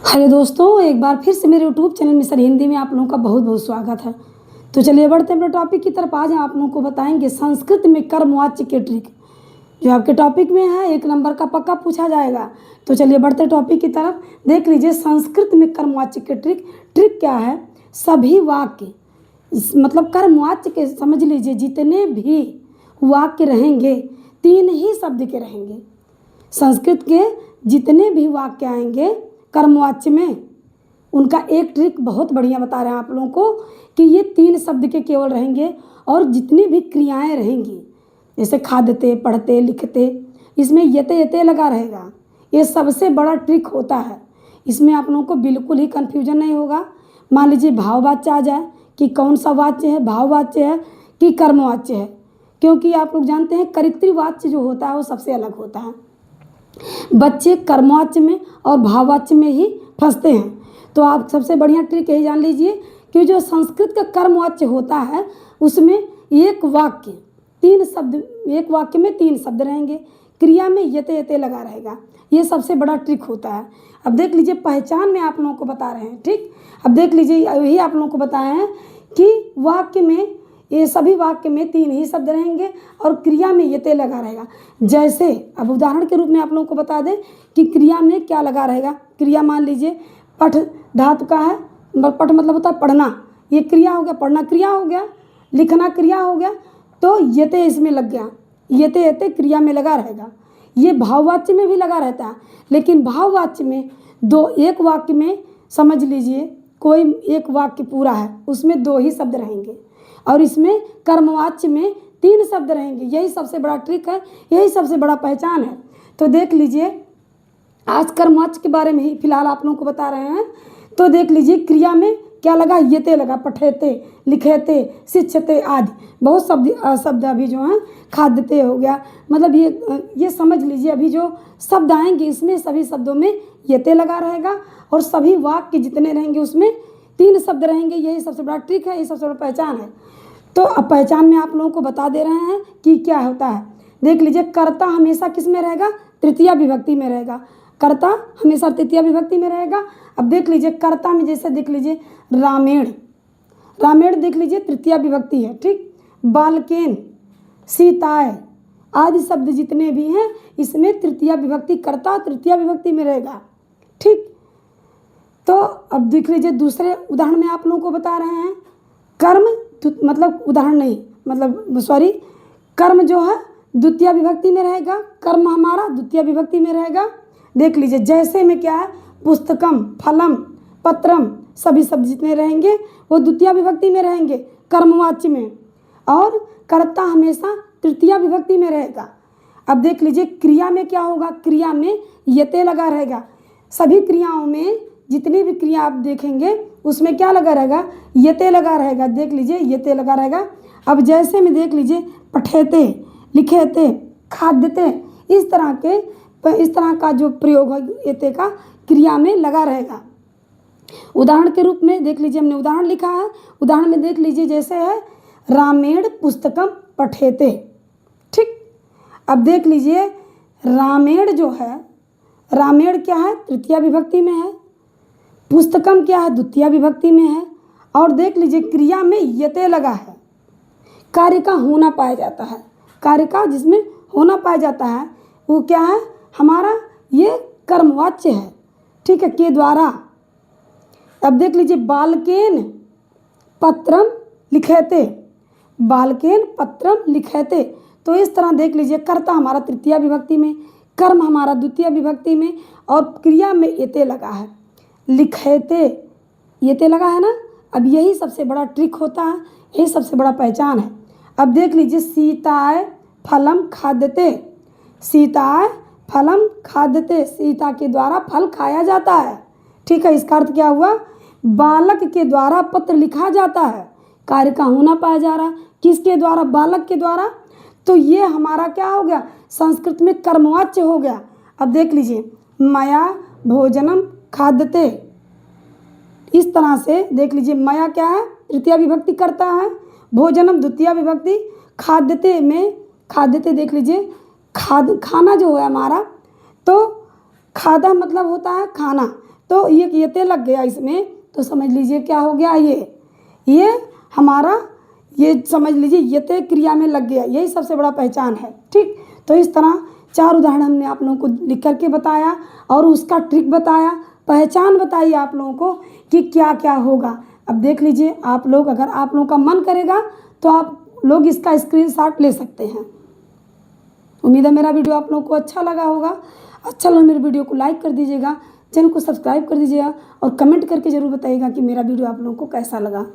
Hello दोस्तों, एक बार फिर से मेरे यूट्यूब चैनल मिस्टर हिंदी में आप लोगों का बहुत बहुत स्वागत है। तो चलिए बढ़ते हैं अपने टॉपिक की तरफ। आज हम आप लोगों को बताएंगे संस्कृत में कर्मवाच्य के ट्रिक, जो आपके टॉपिक में है 1 नंबर का पक्का पूछा जाएगा। तो चलिए बढ़ते टॉपिक की तरफ। देख लीजिए संस्कृत में कर्मवाच्य के ट्रिक क्या है। सभी वाक्य मतलब कर्मवाच्य के समझ लीजिए जितने भी वाक्य रहेंगे 3 ही शब्द के रहेंगे। संस्कृत के जितने भी वाक्य आएंगे कर्मवाच्य में, उनका एक ट्रिक बहुत बढ़िया बता रहे हैं आप लोगों को कि ये 3 शब्द के केवल रहेंगे। और जितनी भी क्रियाएं रहेंगी जैसे खादते, पढ़ते, लिखते, इसमें यते यते लगा रहेगा। ये सबसे बड़ा ट्रिक होता है। इसमें आप लोगों को बिल्कुल ही कन्फ्यूजन नहीं होगा। मान लीजिए भाववाच्य आ जाए कि कौन सा वाच्य है, भाववाच्य है कि कर्मवाच्य है, क्योंकि आप लोग जानते हैं कर्तृवाच्य जो होता है वो सबसे अलग होता है। बच्चे कर्मवाच्य में और भाववाच्य में ही फंसते हैं। तो आप सबसे बढ़िया ट्रिक यही जान लीजिए कि जो संस्कृत का कर्मवाच्य होता है उसमें एक वाक्य 3 शब्द, एक वाक्य में 3 शब्द रहेंगे, क्रिया में यते यते लगा रहेगा। ये सबसे बड़ा ट्रिक होता है। अब देख लीजिए पहचान में आप लोगों को बता रहे हैं। ठीक, अब देख लीजिए यही आप लोगों को बताए हैं कि वाक्य में, ये सभी वाक्य में 3 ही शब्द रहेंगे और क्रिया में यते लगा रहेगा। जैसे अब उदाहरण के रूप में आप लोगों को बता दें कि क्रिया में क्या लगा रहेगा। क्रिया मान लीजिए पठ धातु का है, पठ मतलब होता है पढ़ना, ये क्रिया हो गया, पढ़ना क्रिया हो गया, लिखना क्रिया हो गया, तो यते इसमें लग गया, यते यते क्रिया में लगा रहेगा। ये भाववाच्य में भी लगा रहता है, लेकिन भाववाच्य में एक वाक्य में समझ लीजिए कोई एक वाक्य पूरा है उसमें 2 ही शब्द रहेंगे और इसमें कर्मवाच्य में 3 शब्द रहेंगे। यही सबसे बड़ा ट्रिक है, यही सबसे बड़ा पहचान है। तो देख लीजिए आज कर्मवाच्य के बारे में ही फिलहाल आप लोगों को बता रहे हैं। तो देख लीजिए क्रिया में क्या लगा, यते लगा, पठेते, लिखेते, शिक्षते आदि बहुत शब्द अभी जो हैं, खाद्यते हो गया, मतलब ये समझ लीजिए अभी जो शब्द आएंगे इसमें सभी शब्दों में यते लगा रहेगा और सभी वाक्य जितने रहेंगे उसमें 3 शब्द रहेंगे। यही सबसे बड़ा ट्रिक है, यही सबसे बड़ा पहचान है। तो अब पहचान में आप लोगों को बता दे रहे हैं कि क्या होता है। देख लीजिए कर्ता हमेशा किस में रहेगा, तृतीया विभक्ति में रहेगा। कर्ता हमेशा तृतीया विभक्ति में रहेगा। अब देख लीजिए कर्ता में जैसे देख लीजिए रामेण, रामेण देख लीजिए तृतीया विभक्ति है। ठीक, बालकेन, सीताय आदि शब्द जितने भी हैं इसमें तृतीया विभक्ति, कर्ता तृतीया विभक्ति में रहेगा। ठीक, तो अब देख लीजिए दूसरे उदाहरण में आप लोगों को बता रहे हैं कर्म, मतलब उदाहरण नहीं, मतलब सॉरी, कर्म जो है द्वितीय विभक्ति में रहेगा, कर्म हमारा द्वितीय विभक्ति में रहेगा। देख लीजिए जैसे में क्या है, पुस्तकम, फलम, पत्रम, सभी शब्द जितने रहेंगे वो द्वितीय विभक्ति में रहेंगे कर्मवाच्य में, और कर्ता हमेशा तृतीय विभक्ति में रहेगा। अब देख लीजिए क्रिया में क्या होगा, क्रिया में यते लगा रहेगा। सभी क्रियाओं में जितनी भी क्रिया आप देखेंगे उसमें क्या लगा रहेगा, यते लगा रहेगा। देख लीजिए यते लगा रहेगा। अब जैसे में देख लीजिए पठेते, लिखेते, खाद्यते, इस तरह का जो प्रयोग है यते का क्रिया में लगा रहेगा। उदाहरण के रूप में देख लीजिए हमने उदाहरण लिखा है। उदाहरण में देख लीजिए जैसे है रामेण पुस्तकम पठेते। ठीक, अब देख लीजिए रामेण जो है, रामेण क्या है, तृतीया विभक्ति में है, पुस्तकम क्या है, द्वितीय विभक्ति में है, और देख लीजिए क्रिया में यते लगा है। कार्य का होना पाया जाता है, कार्य का जिसमें होना पाया जाता है वो क्या है हमारा, ये कर्मवाच्य है। ठीक है, के द्वारा। अब देख लीजिए बालकेन पत्रम लिखेते, बालकेन पत्रम लिखेते, तो इस तरह देख लीजिए कर्ता हमारा तृतीय विभक्ति में, कर्म हमारा द्वितीय विभक्ति में, और क्रिया में यते लगा है, लिखेते यते लगा है ना। अब यही सबसे बड़ा ट्रिक होता है, यही सबसे बड़ा पहचान है। अब देख लीजिए सीताय फलम खाद्यते, सीताय फलम खाद्यते, सीता के द्वारा फल खाया जाता है। ठीक है, इसका अर्थ क्या हुआ, बालक के द्वारा पत्र लिखा जाता है, कार्य का होना पाया जा रहा, किसके द्वारा, बालक के द्वारा। तो ये हमारा क्या हो गया, संस्कृत में कर्मवाच्य हो गया। अब देख लीजिए मया भोजनम खाद्यते, इस तरह से देख लीजिए मया क्या है, तृतीय विभक्ति करता है, भोजनम द्वितीय विभक्ति, खाद्यते में, खाद्यते देख लीजिए खाना जो है हमारा, तो खादा मतलब होता है खाना, तो ये यते लग गया इसमें, तो समझ लीजिए क्या हो गया, ये हमारा, ये समझ लीजिए यते क्रिया में लग गया, यही सबसे बड़ा पहचान है। ठीक, तो इस तरह 4 उदाहरण हमने आप लोगों को लिख करके बताया और उसका ट्रिक बताया, पहचान बताई आप लोगों को कि क्या क्या होगा। अब देख लीजिए आप लोग, अगर आप लोगों का मन करेगा तो आप लोग इसका स्क्रीनशॉट ले सकते हैं। उम्मीद है मेरा वीडियो आप लोगों को अच्छा लगा होगा। अच्छा लगा मेरे वीडियो को लाइक कर दीजिएगा, चैनल को सब्सक्राइब कर दीजिएगा और कमेंट करके ज़रूर बताइएगा कि मेरा वीडियो आप लोगों को कैसा लगा।